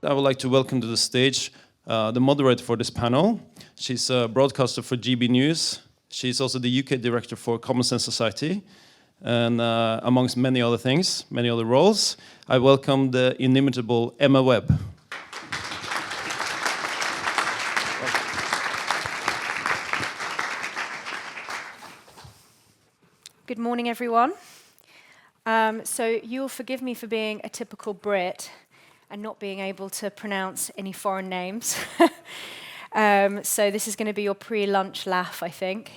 I would like to welcome to the stage the moderator for this panel. She's a broadcaster for GB News. She's also the UK director for Common Sense Society, and amongst many other things, many other roles. I welcome the inimitable Emma Webb. Good morning, everyone. So you'll forgive me for being a typical Brit and not being able to pronounce any foreign names. So this is going to be your pre-lunch laugh, I think.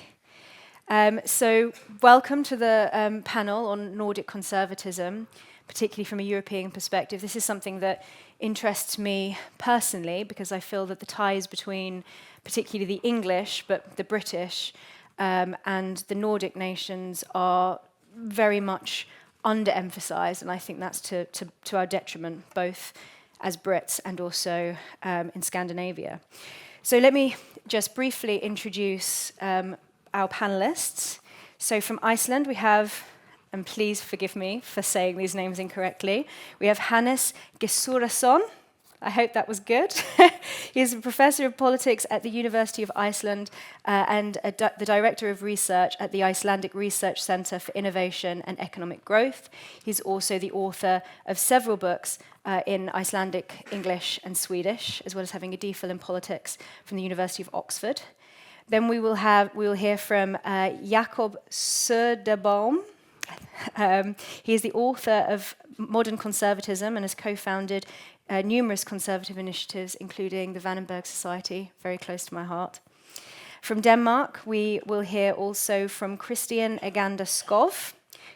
So welcome to the panel on Nordic conservatism, particularly from a European perspective. This is something that interests me personally because I feel that the ties between particularly the English, but the British, and the Nordic nations are very much underemphasized, and I think that's to our detriment, both as Brits and also in Scandinavia. So let me just briefly introduce our panelists. So from Iceland we have, and please forgive me for saying these names incorrectly, we have Hannes Gesurason. I hope that was good. He's a professor of politics at the University of Iceland and the director of research at the Icelandic Research Centre for Innovation and Economic Growth. He's also the author of several books in Icelandic, English and Swedish, as well as having a DPhil in politics from the University of Oxford. Then we will hear from Jakob Söderbaum. He is the author of Modern Conservatism and has co-founded numerous conservative initiatives, including the Vandenberg Society, very close to my heart. From Denmark, we will hear also from Christian Aganda Skov,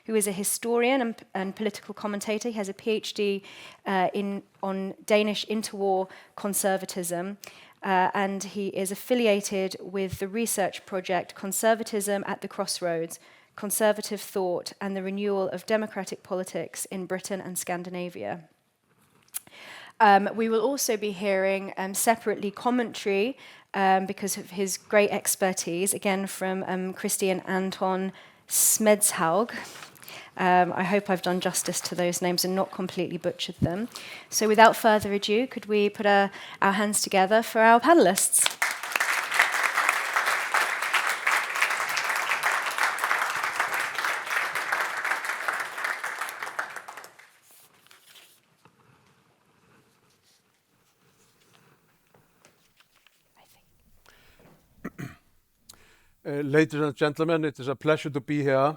who is a historian and political commentator. He has a PhD on Danish interwar conservatism, and he is affiliated with the research project Conservatism at the Crossroads, Conservative Thought and the Renewal of Democratic Politics in Britain and Scandinavia. We will also be hearing separately commentary because of his great expertise, again from Christian Anton Smedshaug. I hope I've done justice to those names and not completely butchered them. So without further ado, could we put our hands together for our panelists? Ladies and gentlemen, it is a pleasure to be here.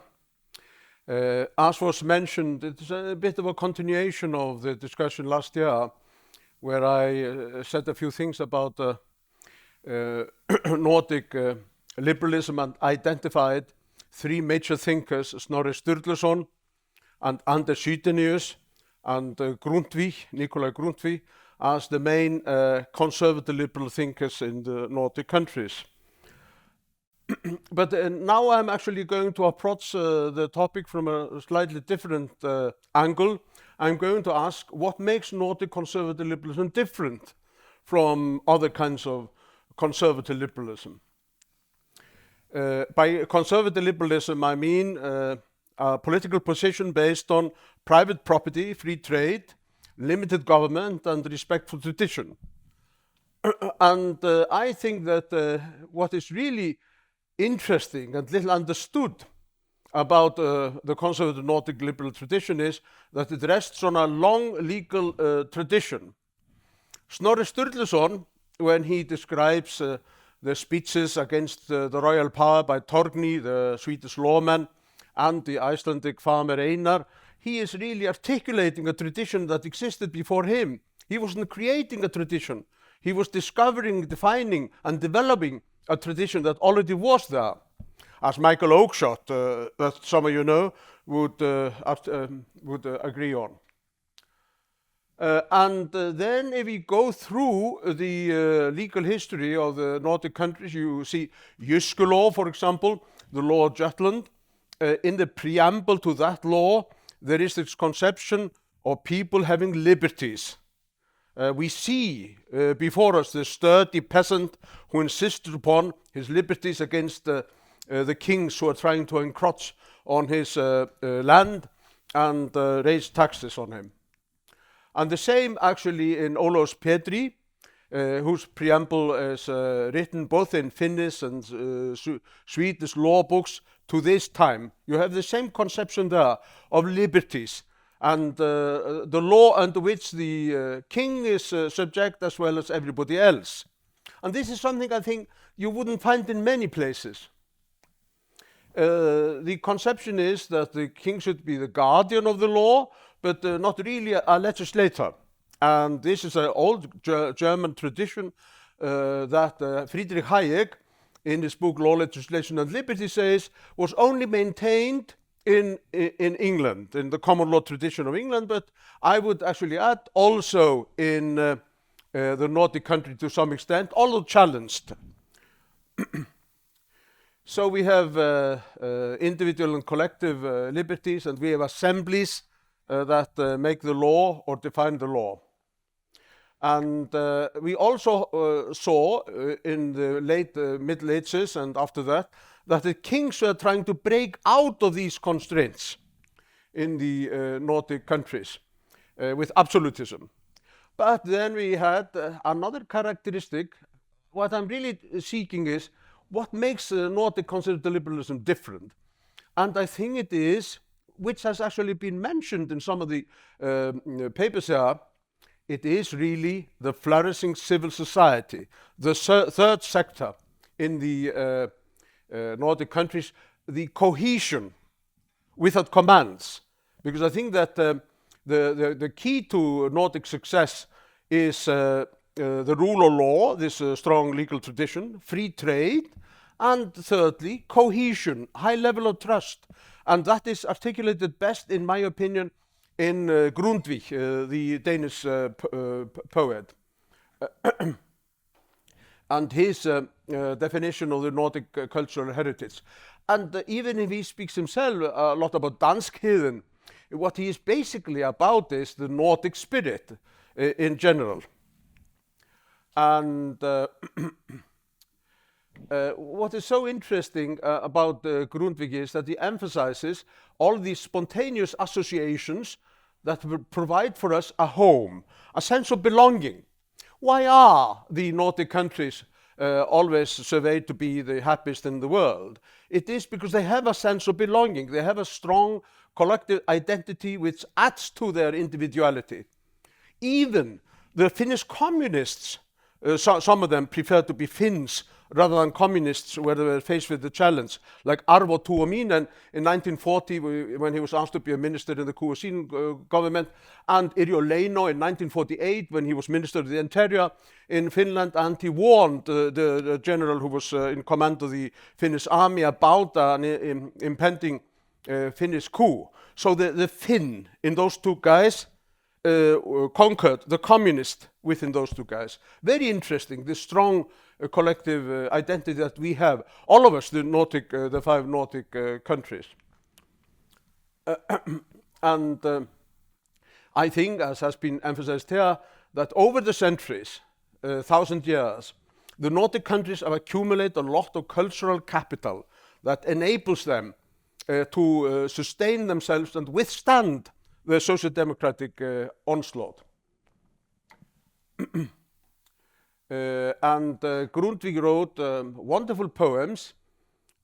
As was mentioned, it is a bit of a continuation of the discussion last year, where I said a few things about Nordic liberalism and identified three major thinkers, Snorri Sturluson and Anders Chydenius and Nikolai Grundtvig, as the main conservative liberal thinkers in the Nordic countries. But now I'm actually going to approach the topic from a slightly different angle. I'm going to ask what makes Nordic conservative liberalism different from other kinds of conservative liberalism. By conservative liberalism, I mean a political position based on private property, free trade, limited government, and respect for tradition. And I think that what is really interesting and little understood about the conservative Nordic liberal tradition is that it rests on a long legal tradition. Snorri Sturluson, when he describes the speeches against the royal power by Torgny, the Swedish lawman, and the Icelandic farmer Einar, he is really articulating a tradition that existed before him. He wasn't creating a tradition. He was discovering, defining, and developing a tradition that already was there, as Michael Oakeshott, that some of you know, would agree on. And then if we go through the legal history of the Nordic countries, you see Jyske law, for example, the law of Jutland. In the preamble to that law, there is this conception of people having liberties. We see before us the sturdy peasant who insisted upon his liberties against the kings who are trying to encroach on his land and raise taxes on him. And the same actually in Ólafs Petri, whose preamble is written both in Finnish and Swedish law books to this time. You have the same conception there of liberties and the law under which the king is subject as well as everybody else. And this is something I think you wouldn't find in many places. The conception is that the king should be the guardian of the law, but not really a legislator. And this is an old German tradition that Friedrich Hayek, in his book Law, Legislation and Liberty, says was only maintained in England, in the common law tradition of England, but I would actually add also in the Nordic country to some extent, although challenged. So we have individual and collective liberties, and we have assemblies that make the law or define the law. And we also saw in the late Middle Ages and after that the kings were trying to break out of these constraints in the Nordic countries with absolutism. But then we had another characteristic. What I'm really seeking is what makes Nordic conservative liberalism different. And I think it is, which has actually been mentioned in some of the papers here, it is really the flourishing civil society, the third sector in the Nordic countries, the cohesion without commands. Because I think that the key to Nordic success is the rule of law, this strong legal tradition, free trade, and thirdly, cohesion, high level of trust. And that is articulated best, in my opinion, in Grundtvig, the Danish poet. And his definition of the Nordic cultural heritage. And even if he speaks himself a lot about danskheden, what he is basically about is the Nordic spirit in general. And what is so interesting about Grundtvig is that he emphasizes all these spontaneous associations that will provide for us a home, a sense of belonging. Why are the Nordic countries always surveyed to be the happiest in the world? It is because they have a sense of belonging. They have a strong collective identity which adds to their individuality. Even the Finnish communists, some of them prefer to be Finns rather than communists where they were faced with the challenge, like Arvo Tuominen in 1940 when he was asked to be a minister in the Kuosin government, and Yrjö Leino in 1948 when he was minister of the interior in Finland, and he warned the general who was in command of the Finnish army about an impending Finnish coup. So the Finn in those two guys conquered the communist within those two guys. Very interesting, this strong collective identity that we have, all of us, the five Nordic countries. And I think, as has been emphasized here, that over the centuries, 1,000 years, the Nordic countries have accumulated a lot of cultural capital that enables them to sustain themselves and withstand the social-democratic onslaught. And Grundtvig wrote wonderful poems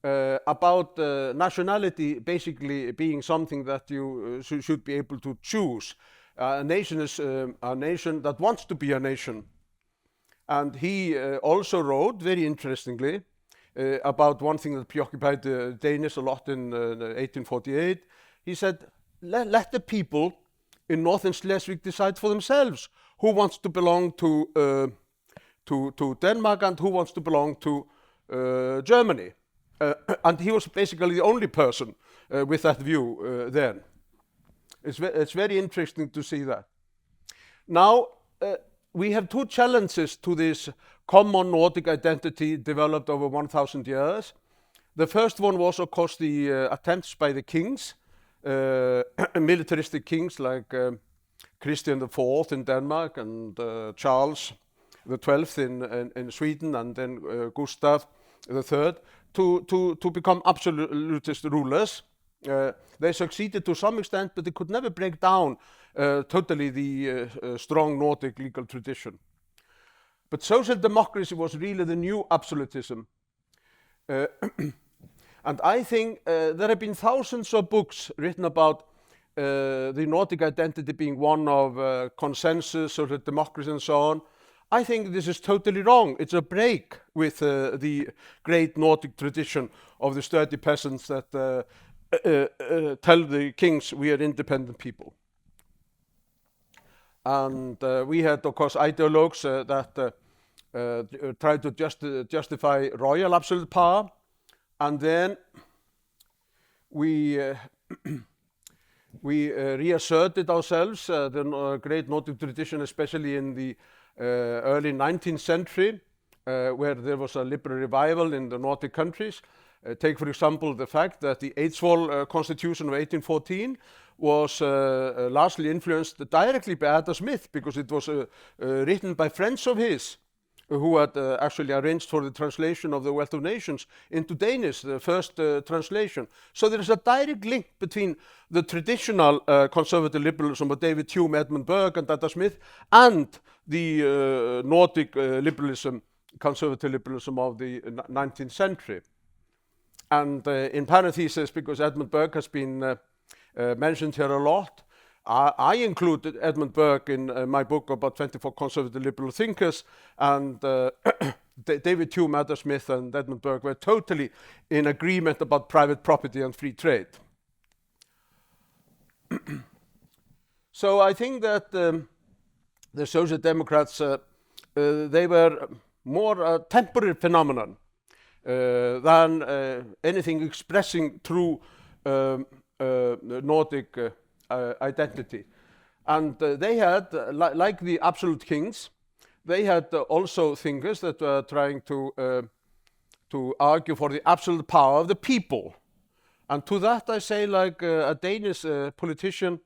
about nationality basically being something that you should be able to choose. A nation is a nation that wants to be a nation. And he also wrote, very interestingly, about one thing that preoccupied the Danish a lot in 1848. He said, let the people in northern Schleswig decide for themselves who wants to belong to Denmark and who wants to belong to Germany. And he was basically the only person with that view then. It's very interesting to see that. Now, we have two challenges to this common Nordic identity developed over 1,000 years. The first one was, of course, the attempts by the kings, militaristic kings like Christian IV in Denmark and Charles XII in Sweden, and then Gustav III, to become absolutist rulers. They succeeded to some extent, but they could never break down totally the strong Nordic legal tradition. But social democracy was really the new absolutism. And I think there have been thousands of books written about the Nordic identity being one of consensus, social democracy, and so on. I think this is totally wrong. It's a break with the great Nordic tradition of the sturdy peasants that tell the kings we are independent people. And we had, of course, ideologues that tried to justify royal absolute power. And then we reasserted ourselves, the great Nordic tradition, especially in the early 19th century, where there was a liberal revival in the Nordic countries. Take, for example, the fact that the Eidsvoll Constitution of 1814 was largely influenced directly by Adam Smith, because it was written by friends of his who had actually arranged for the translation of the Wealth of Nations into Danish, the first translation. So there is a direct link between the traditional conservative liberalism of David Hume, Edmund Burke, and Adam Smith, and the Nordic liberalism, conservative liberalism of the 19th century. And in parentheses, because Edmund Burke has been mentioned here a lot, I included Edmund Burke in my book about 24 conservative liberal thinkers, and David Hume, Adam Smith, and Edmund Burke were totally in agreement about private property and free trade. So I think that the Social Democrats, they were more a temporary phenomenon than anything expressing true Nordic identity. And they had, like the absolute kings, they had also thinkers that were trying to argue for the absolute power of the people. And to that I say, like a Danish politician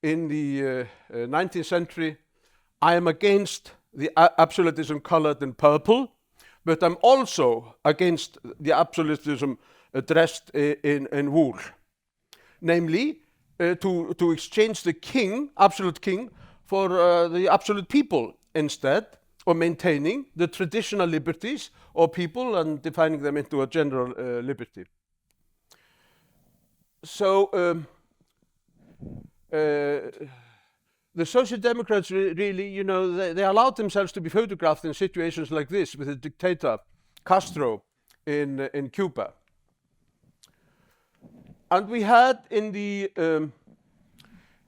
in the 19th century, I am against the absolutism colored in purple, but I'm also against the absolutism dressed in wool. Namely, to exchange the king, absolute king, for the absolute people instead, or maintaining the traditional liberties of people and defining them into a general liberty. So the Social Democrats really, you know, they allowed themselves to be photographed in situations like this with the dictator Castro in Cuba. And we had in the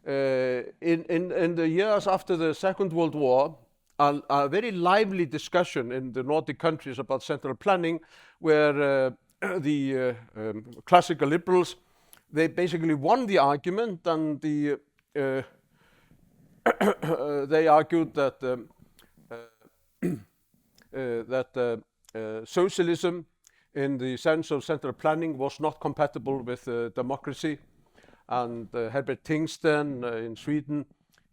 in the years after the Second World War a very lively discussion in the Nordic countries about central planning, where the classical liberals, they basically won the argument, and the they argued that socialism in the sense of central planning was not compatible with democracy. And Herbert Tingsten in Sweden,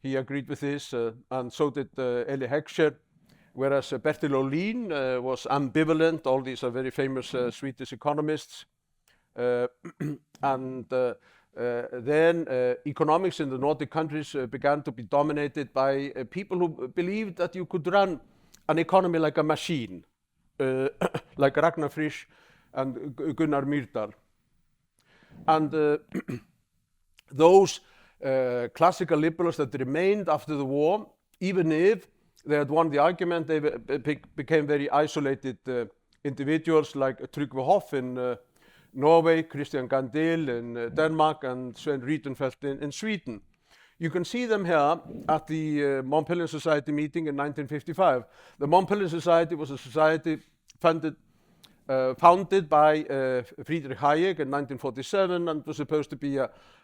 he agreed with this, and so did Eli Heckscher, whereas Bertil Ohlin was ambivalent. All these are very famous Swedish economists. And then economics in the Nordic countries began to be dominated by people who believed that you could run an economy like a machine, like Ragnar Frisch and Gunnar Myrdal. And those classical liberals that remained after the war, even if they had won the argument, they became very isolated individuals, like Tryggve Hoff in Norway, Christian Gandil in Denmark, and Sven Riedenfeldt in Sweden. You can see them here at the Montpellier Society meeting in 1955. The Montpellier Society was a society founded by Friedrich Hayek in 1947, and was supposed to be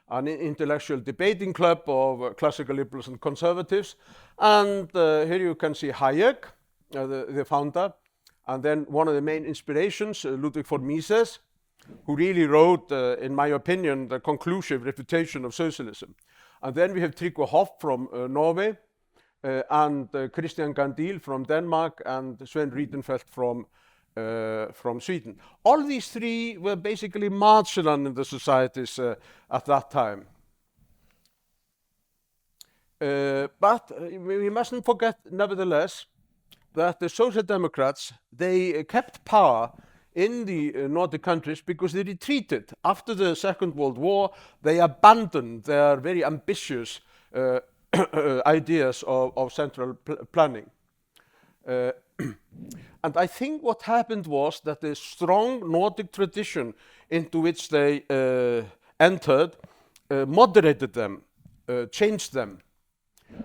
an intellectual debating club of classical liberals and conservatives. And here you can see Hayek, the founder, and then one of the main inspirations, Ludwig von Mises, who really wrote, in my opinion, the conclusive refutation of socialism. And then we have Tryggve Hoff from Norway, and Christian Gandil from Denmark, and Sven Riedenfeldt from from Sweden. All these three were basically marginal in the societies at that time. But we mustn't forget, nevertheless, that the Social Democrats, they kept power in the Nordic countries because they retreated. After the Second World War, they abandoned their very ambitious ideas of central planning. And I think what happened was that the strong Nordic tradition into which they entered moderated them, changed them.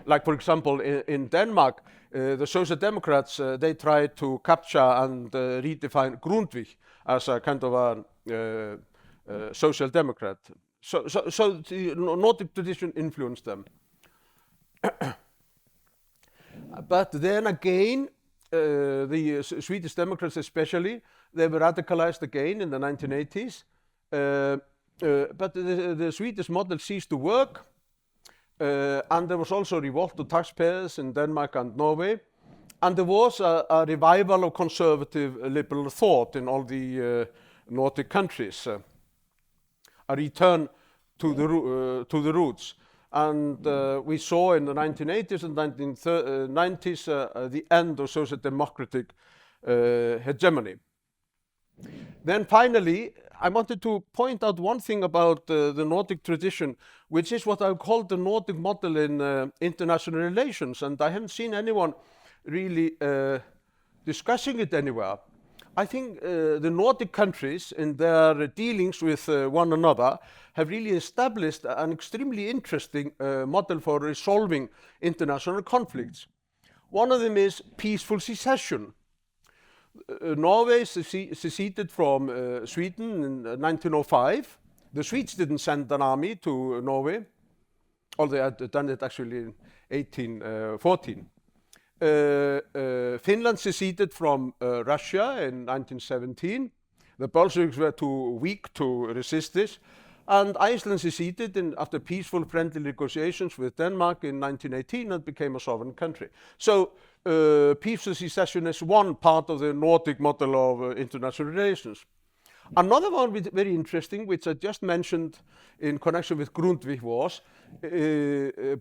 Like, for example, in Denmark, the Social Democrats, they tried to capture and redefine Grundtvig as a kind of a social democrat. So the Nordic tradition influenced them. But then again, the Swedish Democrats especially, they were radicalized again in the 1980s. But the Swedish model ceased to work. And there was also a revolt of taxpayers in Denmark and Norway. And there was a revival of conservative liberal thought in all the Nordic countries. A return to the roots. And we saw in the 1980s and 1990s the end of social democratic hegemony. Then finally, I wanted to point out one thing about the Nordic tradition, which is what I call the Nordic model in international relations. And I haven't seen anyone really discussing it anywhere. I think the Nordic countries in their dealings with one another have really established an extremely interesting model for resolving international conflicts. One of them is peaceful secession. Norway seceded from Sweden in 1905. The Swedes didn't send an army to Norway, although they had done it actually in 1814. Finland seceded from Russia in 1917. The Bolsheviks were too weak to resist this. And Iceland seceded after peaceful, friendly negotiations with Denmark in 1918 and became a sovereign country. So peaceful secession is one part of the Nordic model of international relations. Another one very interesting, which I just mentioned in connection with Grundtvig, was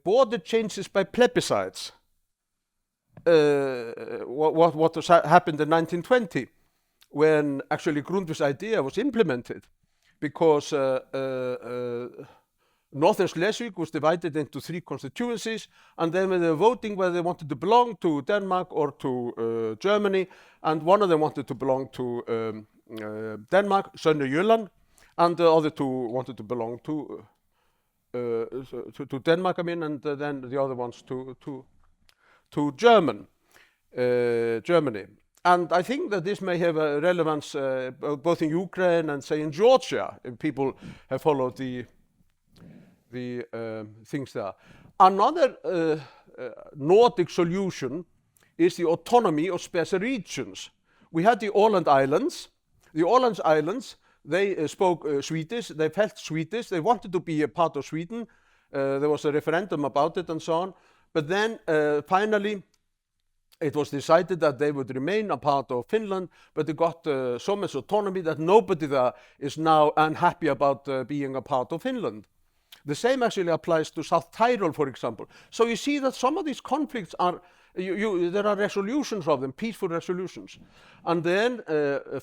border changes by plebiscites. What happened in 1920, when actually Grundtvig's idea was implemented, because Northern Schleswig was divided into 3 constituencies, and then when they were voting whether they wanted to belong to Denmark or to Germany, and one of them wanted to belong to Denmark, Sønder Jylland, and the other 2 wanted to belong to Denmark, and then the other ones to Germany. And I think that this may have a relevance both in Ukraine and, say, in Georgia, if people have followed the things there. Another Nordic solution is the autonomy of special regions. We had the Åland Islands. The Åland Islands, they spoke Swedish, they felt Swedish, they wanted to be a part of Sweden. There was a referendum about it and so on. But then finally, it was decided that they would remain a part of Finland, but they got so much autonomy that nobody there is now unhappy about being a part of Finland. The same actually applies to South Tyrol, for example. So you see that some of these conflicts are, there are resolutions of them, peaceful resolutions. And then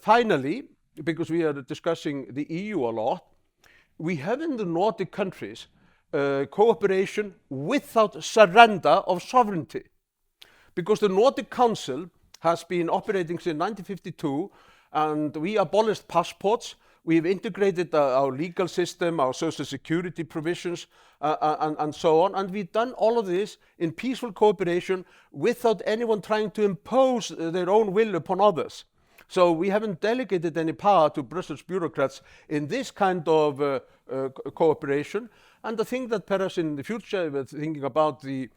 finally, because we are discussing the EU a lot, we have in the Nordic countries cooperation without surrender of sovereignty. Because the Nordic Council has been operating since 1952, and we abolished passports. We've integrated our legal system, our social security provisions, and so on. And we've done all of this in peaceful cooperation without anyone trying to impose their own will upon others. So we haven't delegated any power to Brussels bureaucrats in this kind of cooperation. And I think that perhaps in the future, we're thinking about the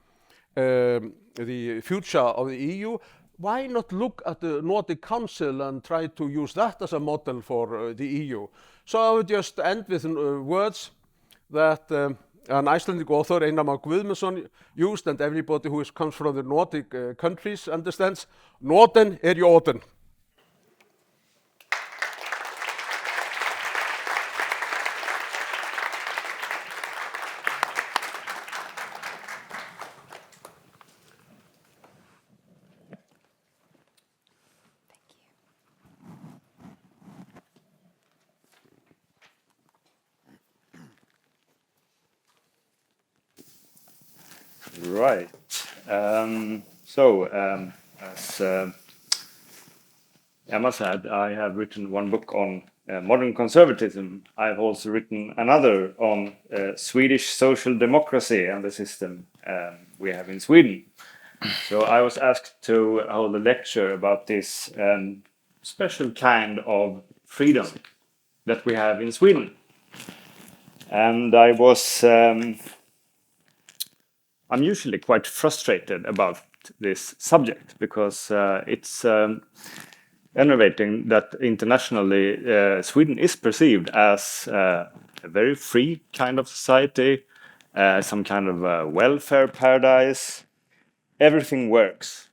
future of the EU, why not look at the Nordic Council and try to use that as a model for the EU? So I would just end with words that an Icelandic author, Einar Már Guðmundsson, used, and everybody who comes from the Nordic countries understands. Norden er Jorden. Right. As Emma said, I have written one book on modern conservatism. I've also written another on Swedish social democracy and the system we have in Sweden. So I was asked to hold a lecture about this special kind of freedom that we have in Sweden. And I'm usually quite frustrated about this subject because it's enervating that internationally Sweden is perceived as a very free kind of society, some kind of welfare paradise. Everything works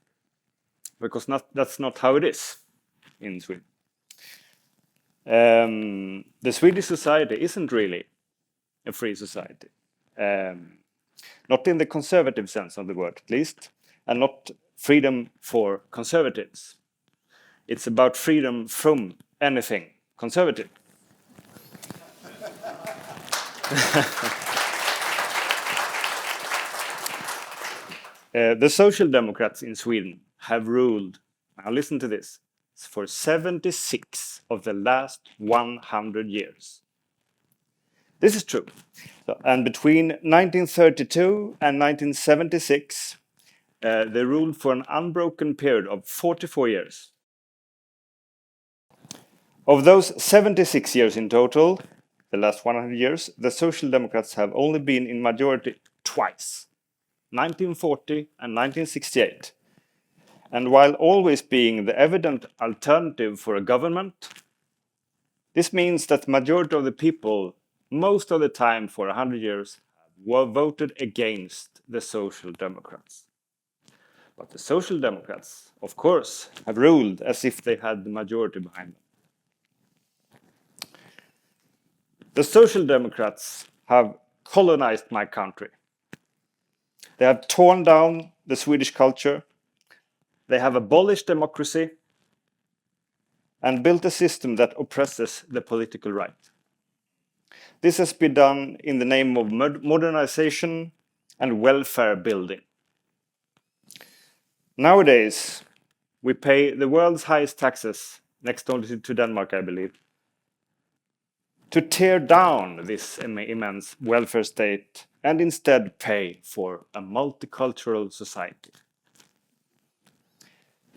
because that's not how it is in Sweden. The Swedish society isn't really a free society. Not in the conservative sense of the word, at least, and not freedom for conservatives. It's about freedom from anything conservative. The Social Democrats in Sweden have ruled, now listen to this, for 76 of the last 100 years. This is true. And between 1932 and 1976, they ruled for an unbroken period of 44 years. Of those 76 years in total, the last 100 years, the Social Democrats have only been in majority twice, 1940 and 1968. And while always being the evident alternative for a government, this means that the majority of the people, most of the time for 100 years, were voted against the Social Democrats. But the Social Democrats, of course, have ruled as if they had the majority behind them. The Social Democrats have colonized my country. They have torn down the Swedish culture. They have abolished democracy and built a system that oppresses the political right. This has been done in the name of modernization and welfare building. Nowadays, we pay the world's highest taxes, next only to Denmark, I believe, to tear down this immense welfare state and instead pay for a multicultural society.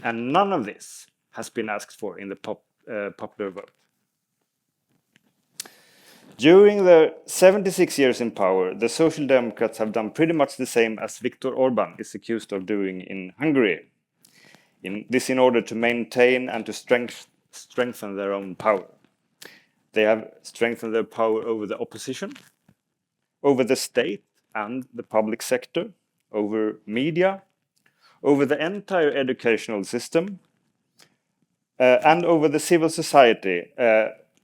And none of this has been asked for in the popular vote. During their 76 years in power, the Social Democrats have done pretty much the same as Viktor Orban is accused of doing in Hungary. In order to maintain and to strengthen their own power. They have strengthened their power over the opposition, over the state and the public sector, over media, over the entire educational system, and over the civil society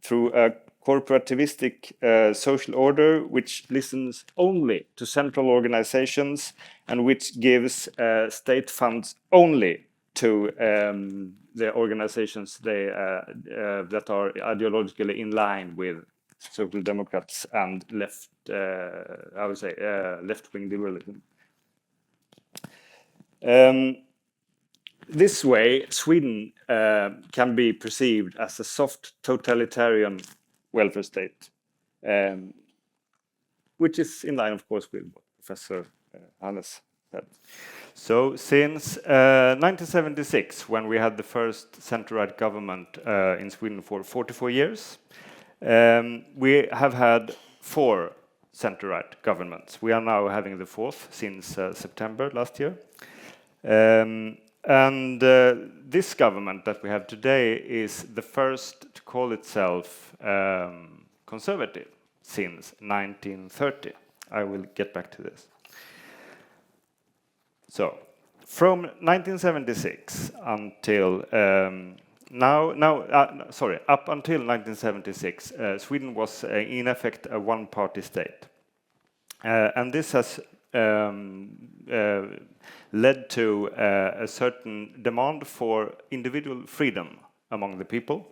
through a corporativistic social order which listens only to central organizations and which gives state funds only to the organizations that are ideologically in line with Social Democrats and left-wing liberalism. This way, Sweden can be perceived as a soft totalitarian welfare state, which is in line, of course, with what Professor Hannes said. So since 1976, when we had the first center-right government in Sweden for 44 years, we have had 4 center-right governments. We are now having the 4th since September last year. This government that we have today is the first to call itself conservative since 1930. I will get back to this. So, from 1976 until up until 1976, Sweden was in effect a one-party state, and this has led to a certain demand for individual freedom among the people.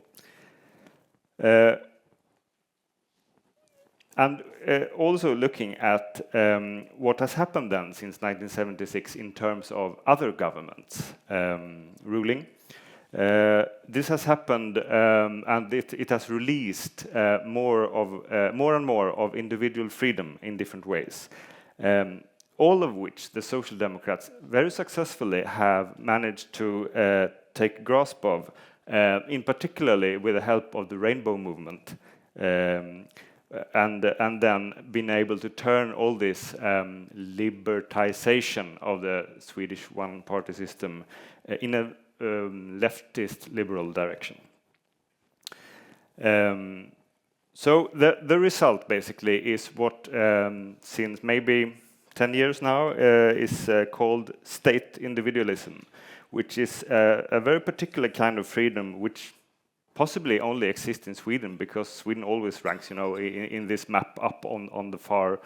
And also looking at what has happened then since 1976 in terms of other governments ruling. This has happened, and it has released more and more of individual freedom in different ways. All of which the Social Democrats very successfully have managed to take grasp of, in particularly with the help of the Rainbow Movement, and then been able to turn all this libertization of the Swedish one-party system in a leftist liberal direction. So the result basically is what since maybe 10 years now is called state individualism, which is a very particular kind of freedom which possibly only exists in Sweden, because Sweden always ranks, you know, in this map up on the far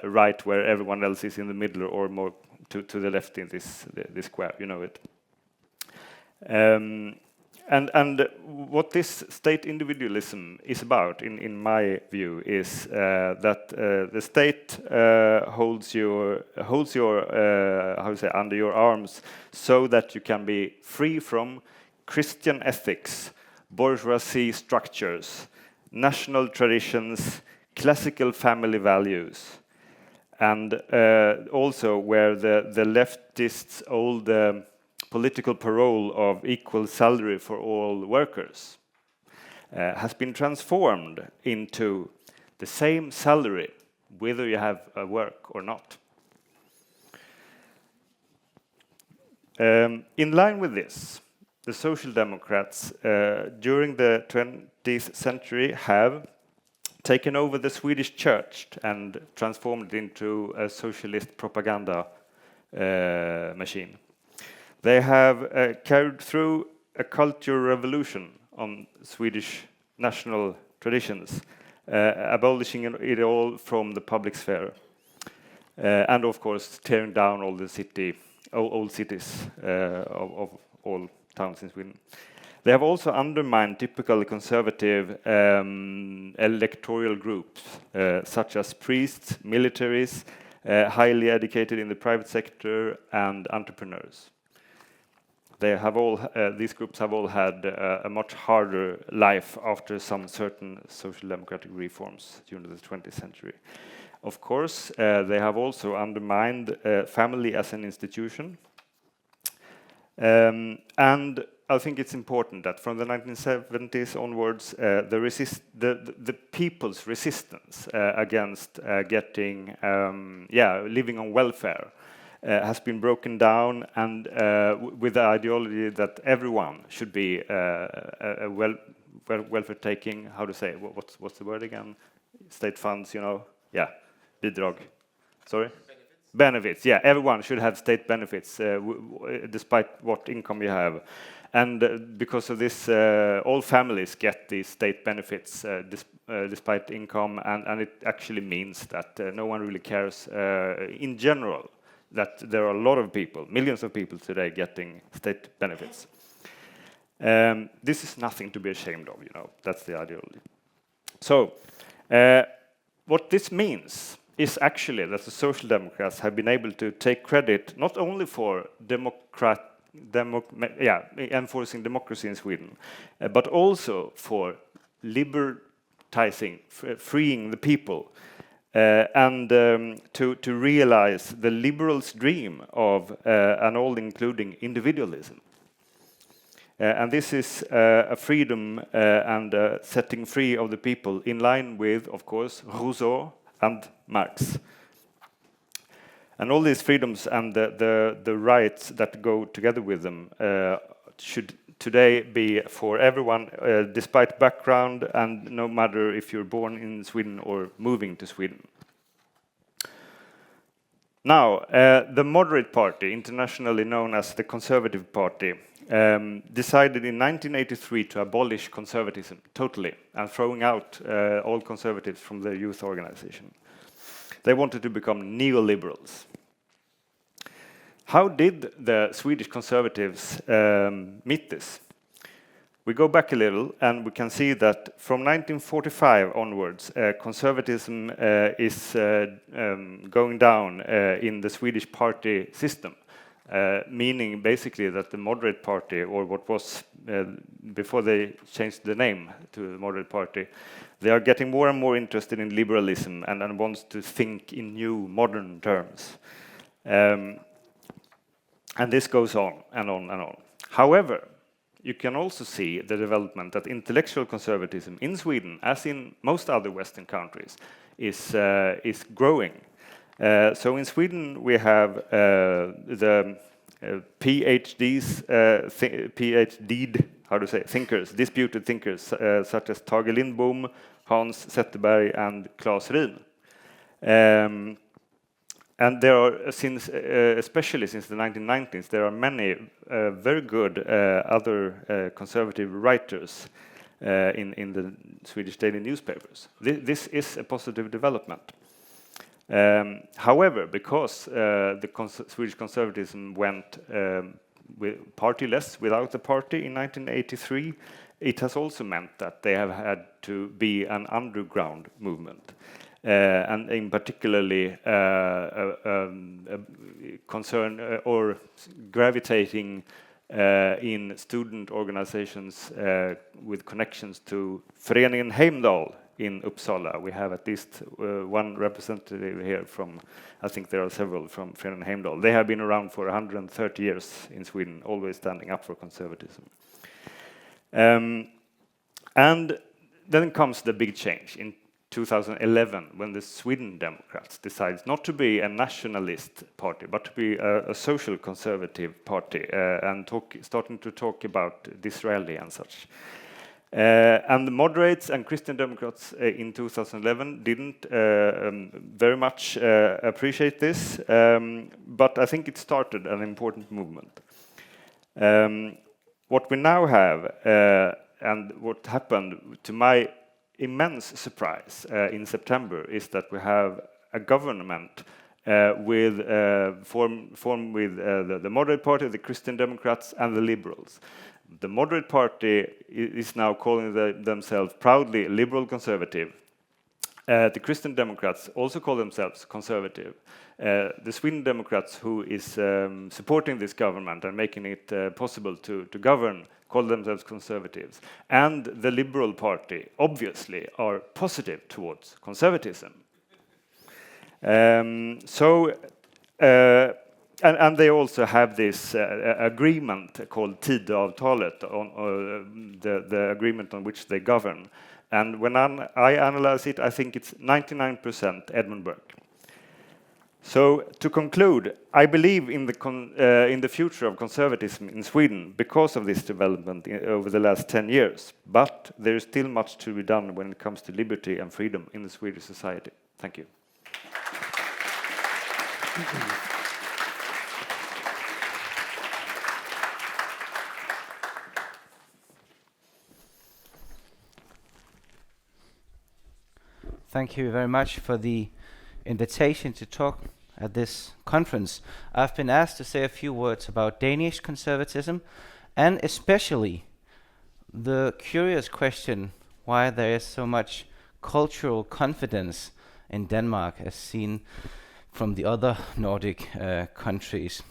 right, where everyone else is in the middle or more to the left in this square, you know it. And what this state individualism is about, in my view, is that the state holds your how to say, under your arms, so that you can be free from Christian ethics, bourgeoisie structures, national traditions, classical family values, and also where the leftists' old political parole of equal salary for all workers has been transformed into the same salary whether you have a work or not. In line with this, the Social Democrats during the 20th century have taken over the Swedish church and transformed it into a socialist propaganda machine. They have carried through a cultural revolution on Swedish national traditions, abolishing it all from the public sphere, and of course tearing down all the old cities of all towns in Sweden. They have also undermined typically conservative electoral groups, such as priests, militaries, highly educated in the private sector, and entrepreneurs. They have all; these groups have all had a much harder life after some certain social democratic reforms during the 20th century. Of course, they have also undermined family as an institution. And I think it's important that from the 1970s onwards, the people's resistance against living on welfare has been broken down, and with the ideology that everyone should be welfare taking. How to say? What's the word again? State funds, you know? Yeah, bidrag. Sorry. Benefits, yeah, everyone should have state benefits despite what income you have. And because of this, all families get these state benefits despite income, and it actually means that no one really cares in general that there are a lot of people, millions of people today getting state benefits. This is nothing to be ashamed of, you know, that's the ideology. So, what this means is actually that the Social Democrats have been able to take credit not only for enforcing democracy in Sweden, but also for libertizing, freeing the people, and to realize the liberals' dream of an all-including individualism. And this is a freedom and setting free of the people in line with, of course, Rousseau and Marx. And all these freedoms and the rights that go together with them should today be for everyone, despite background, and no matter if you're born in Sweden or moving to Sweden. Now, the moderate party, internationally known as the Conservative Party, decided in 1983 to abolish conservatism totally, and throwing out all conservatives from their youth organization. They wanted to become neoliberals. How did the Swedish conservatives meet this? we go back a little and we can see that from 1945 onwards, conservatism is going down in the Swedish party system, meaning basically that the moderate party, or what was before they changed the name to the moderate party, they are getting more and more interested in liberalism and wants to think in new modern terms. And this goes on and on and on. However, you can also see the development that intellectual conservatism in Sweden, as in most other Western countries, is growing. So in Sweden we have the PhDs, PhD'd, how to say, thinkers, disputed thinkers, such as Tage Lindbom, Hans Zetterberg, and Claes Rhin. And there are, since, especially since the 1990s, there are many very good other conservative writers in the Swedish daily newspapers. This is a positive development. However, because the Swedish conservatism went partyless without the party in 1983, it has also meant that they have had to be an underground movement. And in particularly concern or gravitating in student organizations with connections to Föreningen Heimdal in Uppsala. We have at least one representative here from, I think there are several from Föreningen Heimdal. They have been around for 130 years in Sweden, always standing up for conservatism. And then comes the big change in 2011, when the Sweden Democrats decided not to be a nationalist party, but to be a social conservative party, and starting to talk about Disraeli and such. And the moderates and Christian Democrats in 2011 didn't very much appreciate this, but I think it started an important movement. What we now have, and what happened to my immense surprise in September, is that we have a government formed with the moderate party, the Christian Democrats, and the liberals. The moderate party is now calling themselves proudly liberal conservative. The Christian Democrats also call themselves conservative. The Sweden Democrats, who is supporting this government and making it possible to govern, call themselves conservatives. And the Liberal Party, obviously, are positive towards conservatism. And they also have this agreement called Tidöavtalet, on the agreement on which they govern. And when I analyze it, I think it's 99% Edmund Burke. So to conclude, I believe in the future of conservatism in Sweden because of this development over the last 10 years. But there is still much to be done when it comes to liberty and freedom in the Swedish society. Thank you. Thank you very much for the invitation to talk at this conference. I've been asked to say a few words about Danish conservatism, and especially the curious question why there is so much cultural confidence in Denmark as seen from the other Nordic countries.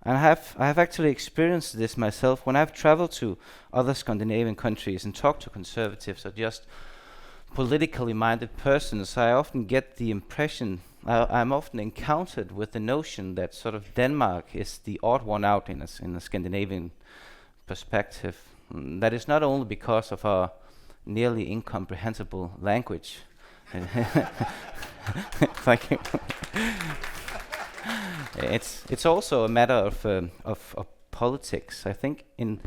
And I have actually experienced this myself when I've traveled to other Scandinavian countries and talked to conservatives or just politically minded persons. I often get the impression, I'm often encountered with the notion that sort of Denmark is the odd one out in a Scandinavian perspective. That is not only because of our nearly incomprehensible language. Thank you. It's also a matter of politics. I think in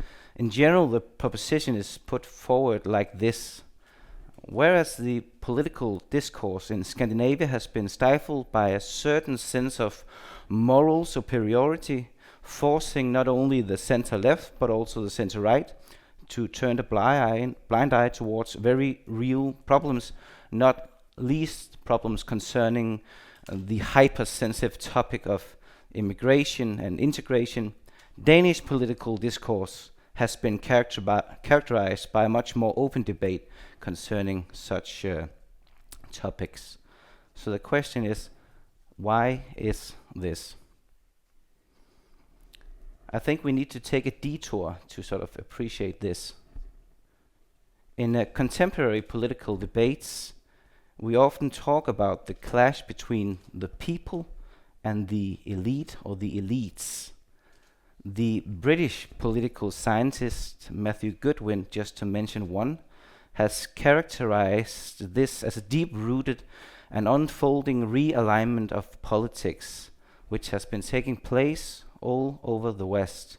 general the proposition is put forward like this. Whereas the political discourse in Scandinavia has been stifled by a certain sense of moral superiority, forcing not only the center-left but also the center-right to turn a blind eye towards very real problems, not least problems concerning the hypersensitive topic of immigration and integration. Danish political discourse has been characterized by a much more open debate concerning such topics. So the question is, why is this? I think we need to take a detour to sort of appreciate this. In contemporary political debates, we often talk about the clash between the people and the elite or the elites. The British political scientist Matthew Goodwin, just to mention one, has characterized this as a deep-rooted and unfolding realignment of politics, which has been taking place all over the West.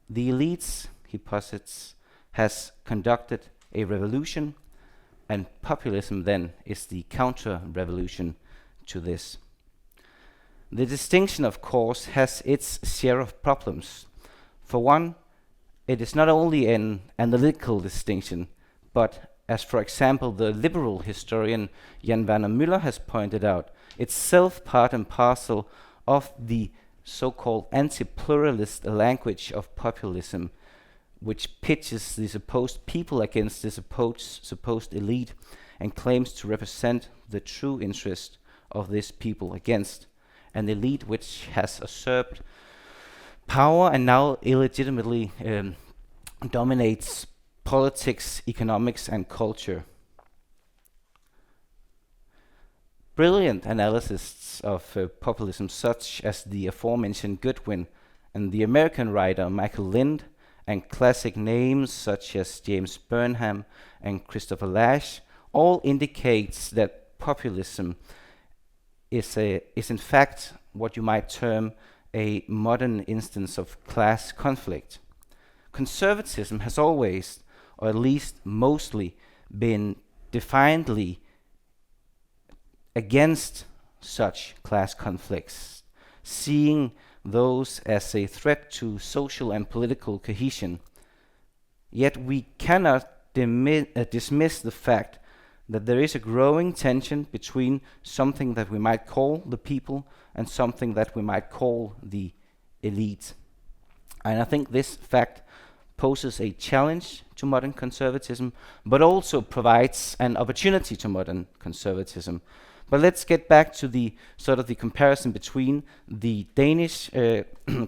The elites, he posits, has conducted a revolution, and populism then is the counter-revolution to this. The distinction, of course, has its share of problems. For one, it is not only an analytical distinction, but as, for example, the liberal historian Jan Werner Müller has pointed out, itself part and parcel of the so-called anti-pluralist language of populism, which pitches the supposed people against the supposed elite and claims to represent the true interest of this people against an elite which has usurped power and now illegitimately dominates politics, economics, and culture. Brilliant analysts of populism, such as the aforementioned Goodwin and the American writer Michael Lind, and classic names such as James Burnham and Christopher Lasch, all indicates that populism is in fact what you might term a modern instance of class conflict. Conservatism has always, or at least mostly, been defiantly against such class conflicts, seeing those as a threat to social and political cohesion. Yet we cannot dismiss the fact that there is a growing tension between something that we might call the people and something that we might call the elite. And I think this fact poses a challenge to modern conservatism, but also provides an opportunity to modern conservatism. But let's get back to the sort of the comparison between the Danish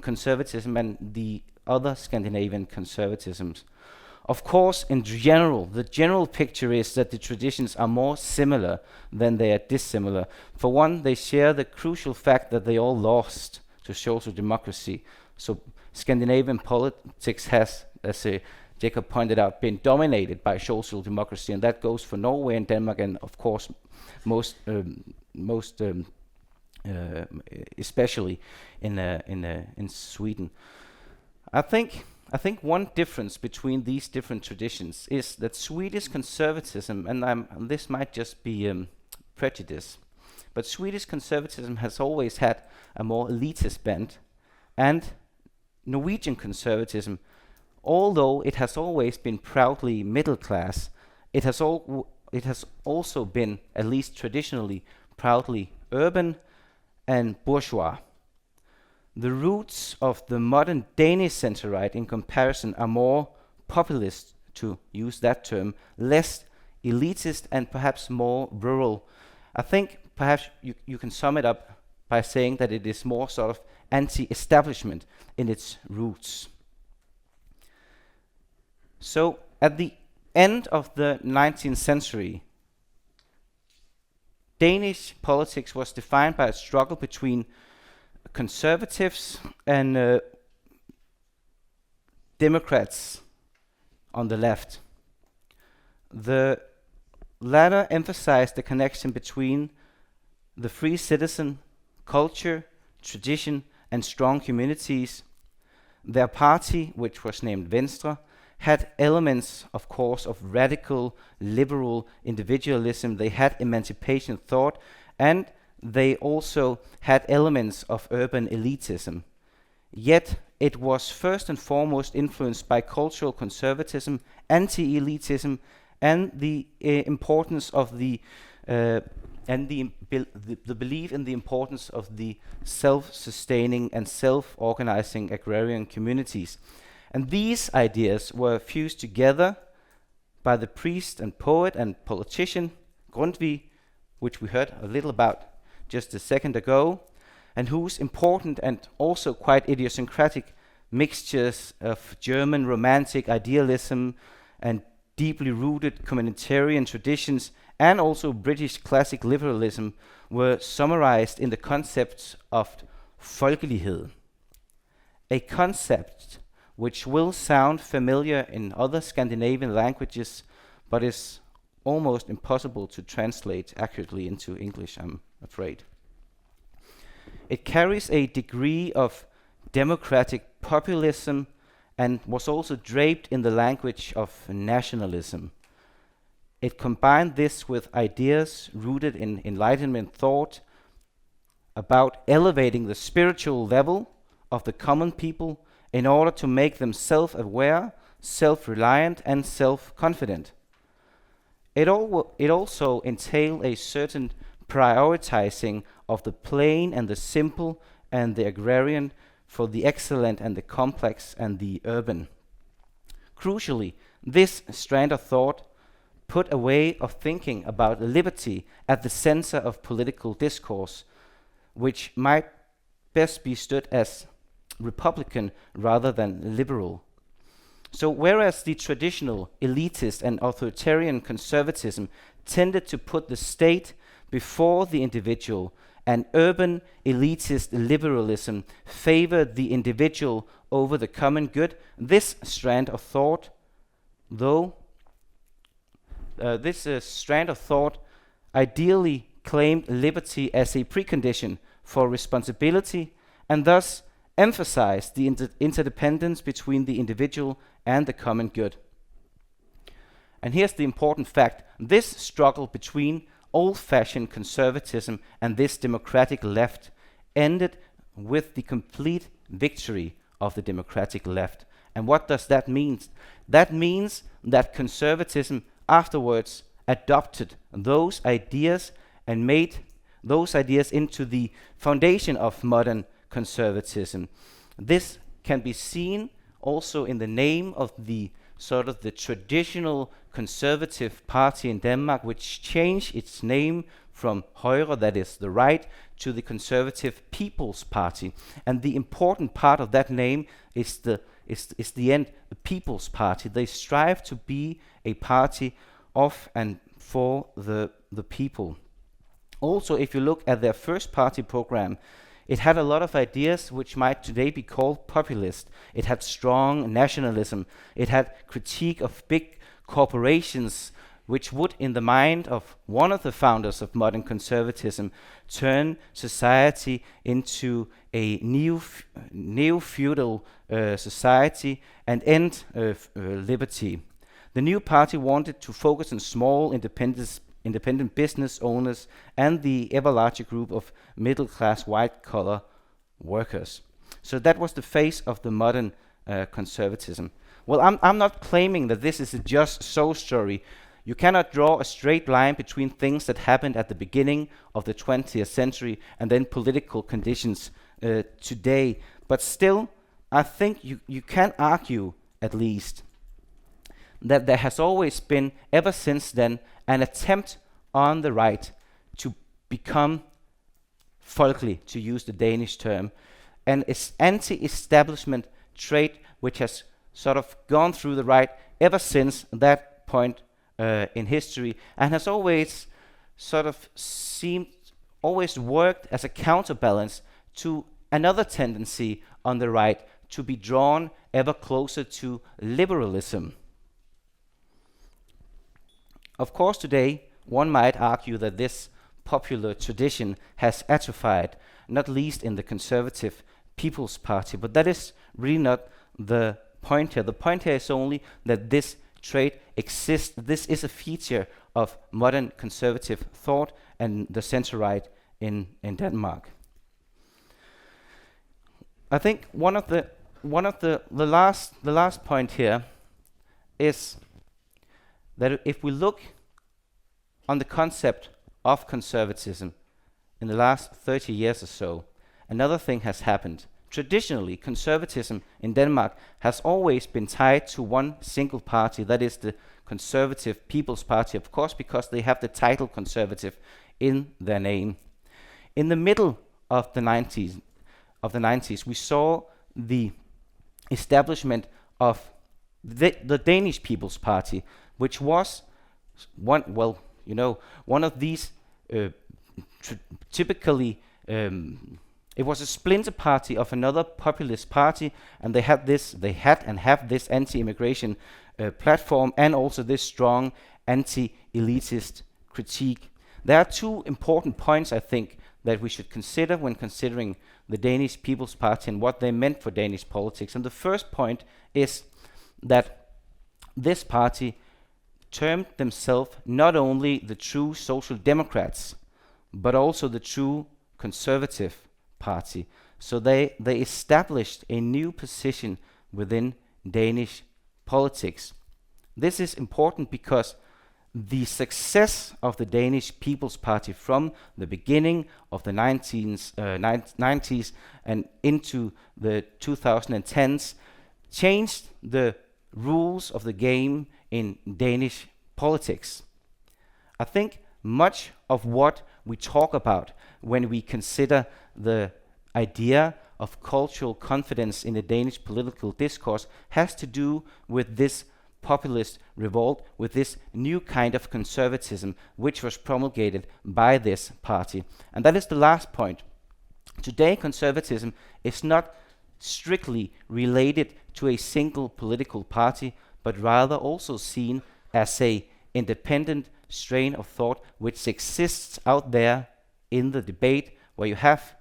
conservatism and the other Scandinavian conservatisms. Of course, in general, the general picture is that the traditions are more similar than they are dissimilar. For one, they share the crucial fact that they all lost to social democracy. So Scandinavian politics has, as Jacob pointed out, been dominated by social democracy, and that goes for Norway and Denmark, and of course, especially in Sweden. I think one difference between these different traditions is that Swedish conservatism, and this might just be prejudice, but Swedish conservatism has always had a more elitist bent, and Norwegian conservatism, although it has always been proudly middle class, it has also been, at least traditionally, proudly urban and bourgeois. The roots of the modern Danish center-right in comparison are more populist, to use that term, less elitist and perhaps more rural. I think perhaps you can sum it up by saying that it is more sort of anti-establishment in its roots. So at the end of the 19th century, Danish politics was defined by a struggle between conservatives and Democrats on the left. The latter emphasized the connection between the free citizen, culture, tradition, and strong communities. Their party, which was named Venstre, had elements, of course, of radical, liberal individualism. They had emancipation thought, and they also had elements of urban elitism. Yet it was first and foremost influenced by cultural conservatism, anti-elitism, and the importance of the belief in the importance of the self-sustaining and self-organizing agrarian communities. And these ideas were fused together by the priest and poet and politician Grundtvig, which we heard a little about just a second ago, and whose important and also quite idiosyncratic mixtures of German romantic idealism and deeply rooted communitarian traditions and also British classic liberalism were summarized in the concept of folkelighed, a concept which will sound familiar in other Scandinavian languages, but is almost impossible to translate accurately into English, I'm afraid. It carries a degree of democratic populism and was also draped in the language of nationalism. It combined this with ideas rooted in Enlightenment thought about elevating the spiritual level of the common people in order to make them self-aware, self-reliant, and self-confident. It also entailed a certain prioritizing of the plain and the simple and the agrarian for the excellent and the complex and the urban. Crucially, this strand of thought put a way of thinking about liberty at the center of political discourse, which might best be stood as republican rather than liberal. So whereas the traditional elitist and authoritarian conservatism tended to put the state before the individual, and urban elitist liberalism favored the individual over the common good, this strand of thought, ideally claimed liberty as a precondition for responsibility and thus emphasized the interdependence between the individual and the common good. And here's the important fact. This struggle between old-fashioned conservatism and this democratic left ended with the complete victory of the democratic left. And what does that mean? That means that conservatism afterwards adopted those ideas and made those ideas into the foundation of modern conservatism. This can be seen also in the name of the sort of the traditional conservative party in Denmark, which changed its name from Højre, that is the right, to the Conservative People's Party. And the important part of that name is the People's Party. They strive to be a party of and for the people. Also, if you look at their first party program, it had a lot of ideas which might today be called populist. It had strong nationalism. It had critique of big corporations, which would, in the mind of one of the founders of modern conservatism, turn society into a neo-feudal society and end liberty. The new party wanted to focus on small independent business owners and the ever larger group of middle-class white-collar workers. So that was the face of the modern conservatism. Well, I'm not claiming that this is a just so story. You cannot draw a straight line between things that happened at the beginning of the 20th century and then political conditions today. But still, I think you can argue, at least, that there has always been, ever since then, an attempt on the right to become folkelig, to use the Danish term, and it's anti-establishment trait which has sort of gone through the right ever since that point in history, and has always sort of always worked as a counterbalance to another tendency on the right to be drawn ever closer to liberalism. Of course, today, one might argue that this popular tradition has atrophied, not least in the Conservative People's Party, but that is really not the point here. The point here is only that this trait exists. This is a feature of modern conservative thought and the center-right in Denmark. I think one of the last point here is that if we look on the concept of conservatism in the last 30 years or so, another thing has happened traditionally, conservatism in Denmark has always been tied to one single party, that is the Conservative People's Party, of course, because they have the title conservative in their name. In the middle of the 90s, we saw the establishment of the Danish People's Party, which was one of these typically it was a splinter party of another populist party, and they had and have this anti-immigration platform, and also this strong anti-elitist critique. There are two important points, I think, that we should consider when considering the Danish People's Party and what they meant for Danish politics. And the first point is that this party termed themselves not only the true social democrats, but also the true conservative party. So they established a new position within Danish politics. This is important because the success of the Danish People's Party from the beginning of the 90s and into the 2010s changed the rules of the game in Danish politics. I think much of what we talk about when we consider the idea of cultural confidence in the Danish political discourse has to do with this populist revolt, with this new kind of conservatism which was promulgated by this party. And that is the last point. Today, conservatism is not strictly related to a single political party, but rather also seen as a independent strain of thought which exists out there in the debate, where you have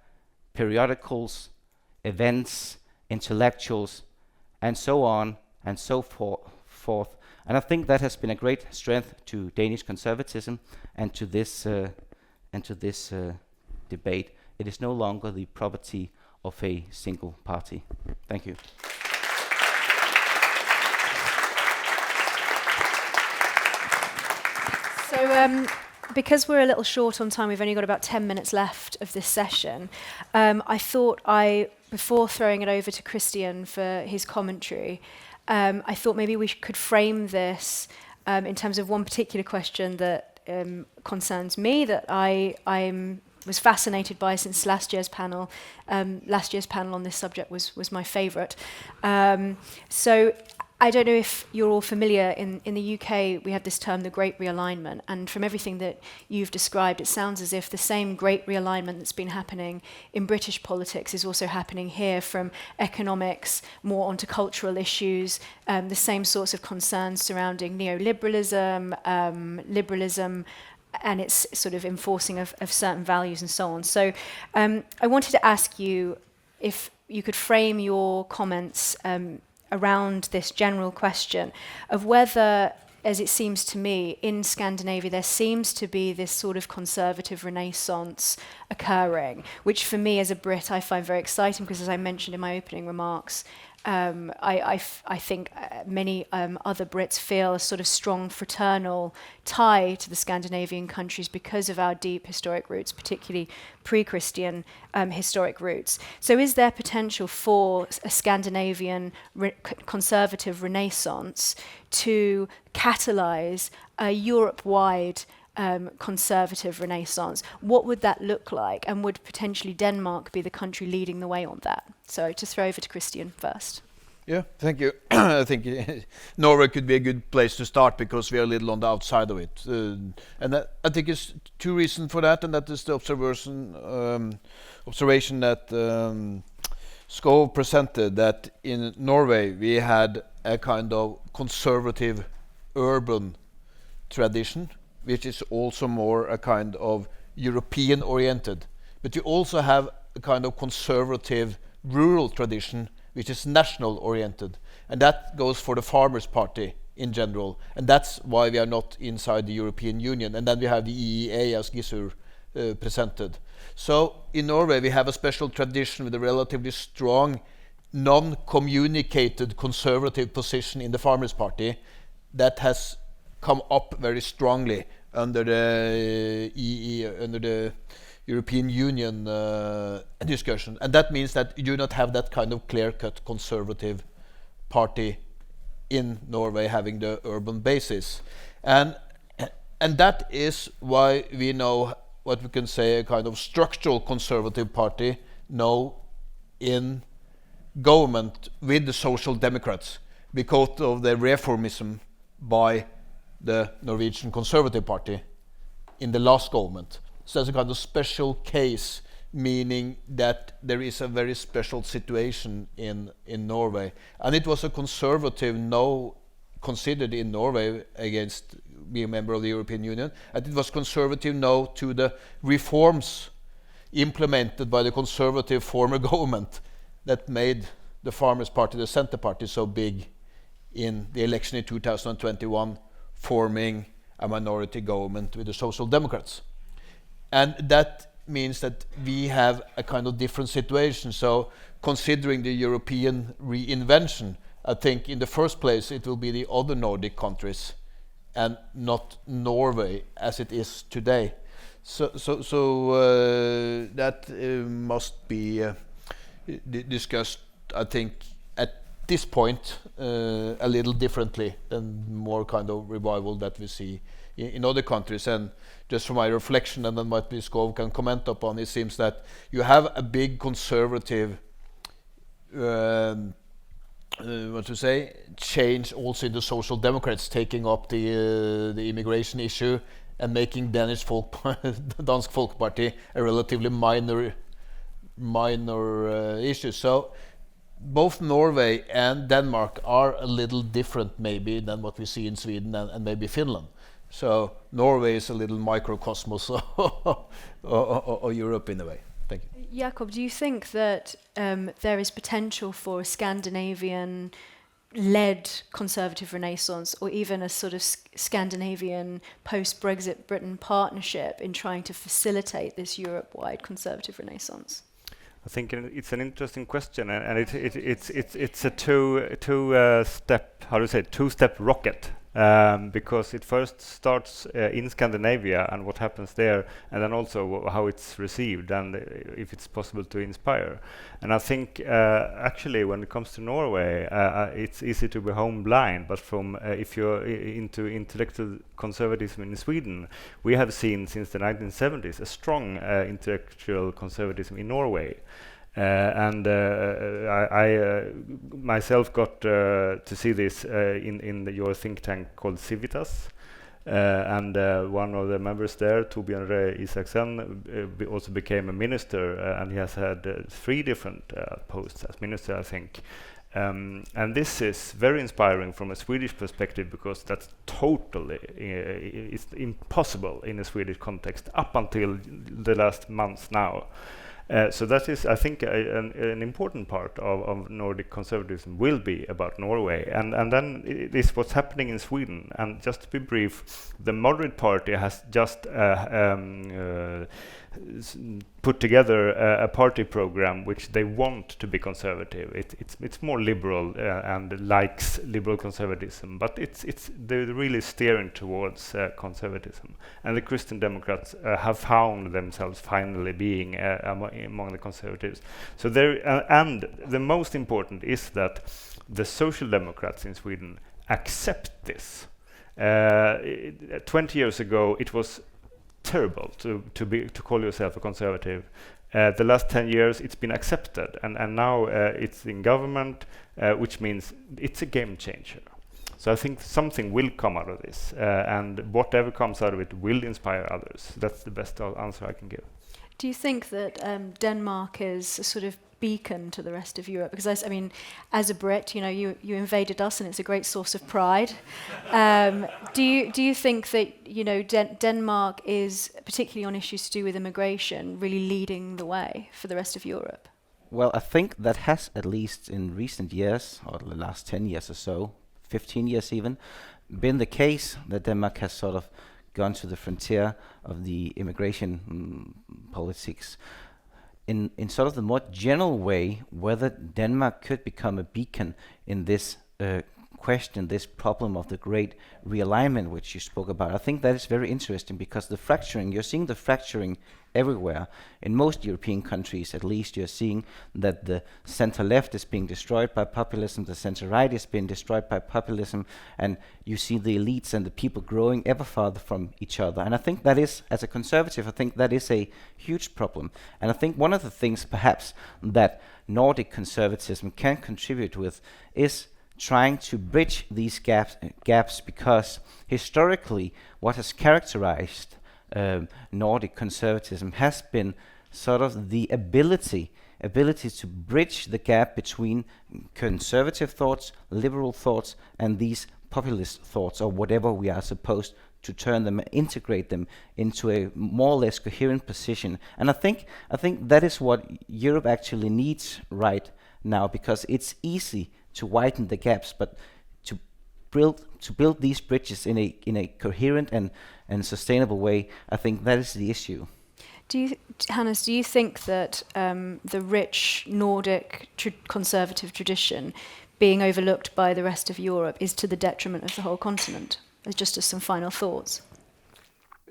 periodicals, events, intellectuals, and so on and so forth. And I think that has been a great strength to Danish conservatism and to this debate. It is no longer the property of a single party. Thank you. So, because we're a little short on time, we've only got about 10 minutes left of this session. I thought before throwing it over to Christian for his commentary, I thought maybe we could frame this in terms of one particular question that concerns me, that I was fascinated by since last year's panel. Last year's panel on this subject was my favourite. So I don't know if you're all familiar, in the UK we have this term, the Great Realignment, and from everything that you've described, it sounds as if the same Great Realignment that's been happening in British politics is also happening here, from economics more onto cultural issues, the same sorts of concerns surrounding neoliberalism, liberalism, and its sort of enforcing of certain values and so on. So I wanted to ask you if you could frame your comments around this general question of whether, as it seems to me, in Scandinavia there seems to be this sort of conservative renaissance occurring, which for me as a Brit I find very exciting, because as I mentioned in my opening remarks, I think many other Brits feel a sort of strong fraternal tie to the Scandinavian countries because of our deep historic roots, particularly pre-Christian historic roots. So is there potential for a Scandinavian conservative renaissance to catalyse a Europe-wide conservative renaissance? What would that look like, and would potentially Denmark be the country leading the way on that? So to throw over to Christian first. Yeah, thank you. I think Norway could be a good place to start because we are a little on the outside of it. And I think it's two reasons for that, and that is the observation that Skov presented, that in Norway we had a kind of conservative urban tradition, which is also more a kind of European oriented. But you also have a kind of conservative rural tradition, which is national oriented. And that goes for the Farmers' Party in general. And that's why we are not inside the European Union. And then we have the EEA, as Gisur presented. So in Norway we have a special tradition with a relatively strong non-communicated conservative position in the Farmers' Party that has come up very strongly under the European Union discussion. And that means that you do not have that kind of clear-cut conservative party in Norway having the urban basis. And that is why we know what we can say a kind of structural conservative party now in government with the Social Democrats because of the reformism by the Norwegian Conservative Party in the last government. So that's a kind of special case, meaning that there is a very special situation in Norway. And it was a conservative no considered in Norway against being a member of the European Union, and it was conservative no to the reforms implemented by the conservative former government that made the Farmers' Party, the Centre Party, so big in the election in 2021, forming a minority government with the Social Democrats. And that means that we have a kind of different situation. So considering the European reinvention, I think in the first place it will be the other Nordic countries and not Norway as it is today. So that must be discussed, I think, at this point a little differently than more kind of revival that we see in other countries. And just from my reflection, and then might be Skov can comment upon, it seems that you have a big conservative change also in the Social Democrats taking up the immigration issue and making Dansk Folkeparti a relatively minor issue. So both Norway and Denmark are a little different maybe than what we see in Sweden and maybe Finland. So Norway is a little microcosmos of Europe in a way. Thank you. Jakob, do you think that there is potential for a Scandinavian-led conservative renaissance, or even a sort of Scandinavian post-Brexit Britain partnership in trying to facilitate this Europe-wide conservative renaissance? I think it's an interesting question, and it's a two-step rocket. Because it first starts in Scandinavia and what happens there, and then also how it's received and if it's possible to inspire. And I think actually when it comes to Norway, it's easy to be home blind, but from if you're into intellectual conservatism in Sweden, we have seen since the 1970s a strong intellectual conservatism in Norway. And I myself got to see this in your think tank called Civitas, and one of the members there, Torbjørn Røe Isaksen, also became a minister, and he has had 3 different posts as minister, I think. And this is very inspiring from a Swedish perspective, because that's totally it's impossible in a Swedish context up until the last months now. So that is, I think, an important part of Nordic conservatism will be about Norway. And then it is what's happening in Sweden. And just to be brief, the moderate party has just put together a party program which they want to be conservative. It's more liberal and likes liberal conservatism, but they're really steering towards conservatism. And the Christian Democrats have found themselves finally being among the conservatives. So and the most important is that the Social Democrats in Sweden accept this. 20 years ago, it was terrible to call yourself a conservative. The last 10 years it's been accepted, and now it's in government, which means it's a game changer. So I think something will come out of this, and whatever comes out of it will inspire others. That's the best answer I can give. Do you think that Denmark is a sort of beacon to the rest of Europe? Because I mean, as a Brit, you invaded us, and it's a great source of pride. Do you think that Denmark is, particularly on issues to do with immigration, really leading the way for the rest of Europe? Well, I think that has, at least in recent years, or the last 10 years or so, 15 years even, been the case that Denmark has sort of gone to the frontier of the immigration politics. In sort of the more general way, whether Denmark could become a beacon in this question this problem of the great realignment which you spoke about. I think that is very interesting because the fracturing, you're seeing the fracturing everywhere. In most European countries, at least, you're seeing that the center-left is being destroyed by populism, the center-right is being destroyed by populism, and you see the elites and the people growing ever farther from each other. And I think that is, as a conservative, I think that is a huge problem. And I think one of the things, perhaps, that Nordic conservatism can contribute with is trying to bridge these gaps because historically what has characterized Nordic conservatism has been sort of the ability to bridge the gap between conservative thoughts, liberal thoughts, and these populist thoughts, or whatever we are supposed to turn them, integrate them into a more or less coherent position. And I think that is what Europe actually needs right now, because it's easy to widen the gaps, but to build these bridges in a coherent and sustainable way, I think that is the issue. Hannes, do you think that the rich Nordic conservative tradition being overlooked by the rest of Europe is to the detriment of the whole continent? Just as some final thoughts.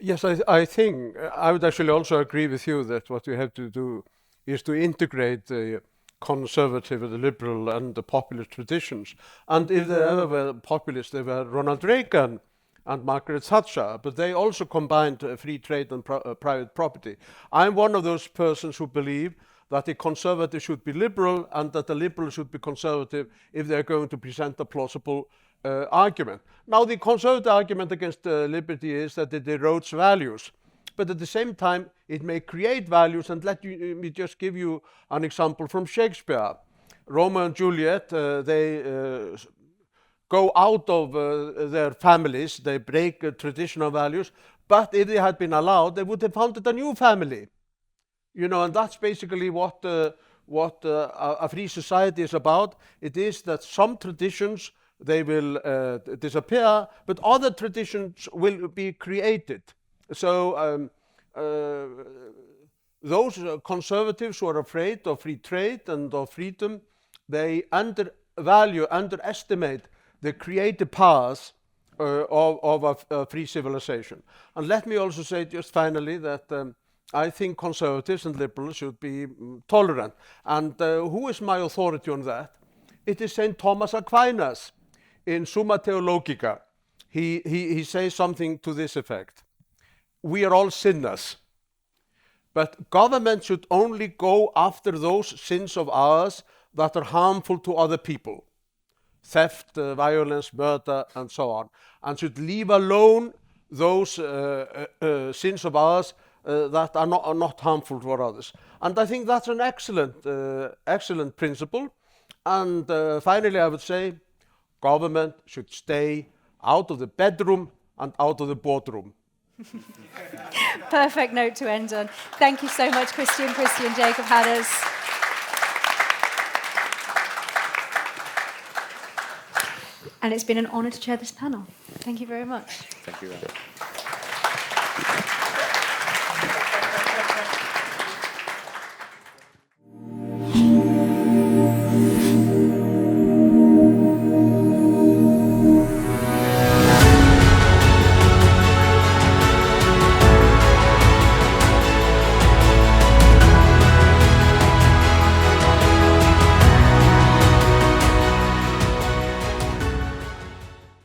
Yes, I think I would actually also agree with you that what we have to do is to integrate the conservative, the liberal, and the populist traditions. And if there ever were populists, they were Ronald Reagan and Margaret Thatcher, but they also combined free trade and private property. I'm one of those persons who believe that the conservative should be liberal and that the liberal should be conservative if they're going to present a plausible argument. Now, the conservative argument against liberty is that it erodes values, but at the same time, it may create values. And let me just give you an example from Shakespeare. Romeo and Juliet, they go out of their families, they break traditional values, but if they had been allowed, they would have founded a new family. You know, and that's basically what a free society is about. It is that some traditions, they will disappear, but other traditions will be created. So those conservatives who are afraid of free trade and of freedom, they underestimate the creative powers of a free civilization. And let me also say just finally that I think conservatives and liberals should be tolerant. And who is my authority on that? It is St. Thomas Aquinas. In Summa Theologica, he says something to this effect. We are all sinners, but government should only go after those sins of ours that are harmful to other people. Theft, violence, murder, and so on. And should leave alone those sins of ours that are not harmful to others. And I think that's an excellent principle. And finally, I would say, government should stay out of the bedroom and out of the boardroom. Perfect note to end on. Thank you so much, Christian, Jacob, Hannes. And it's been an honour to chair this panel. Thank you very much. Thank you.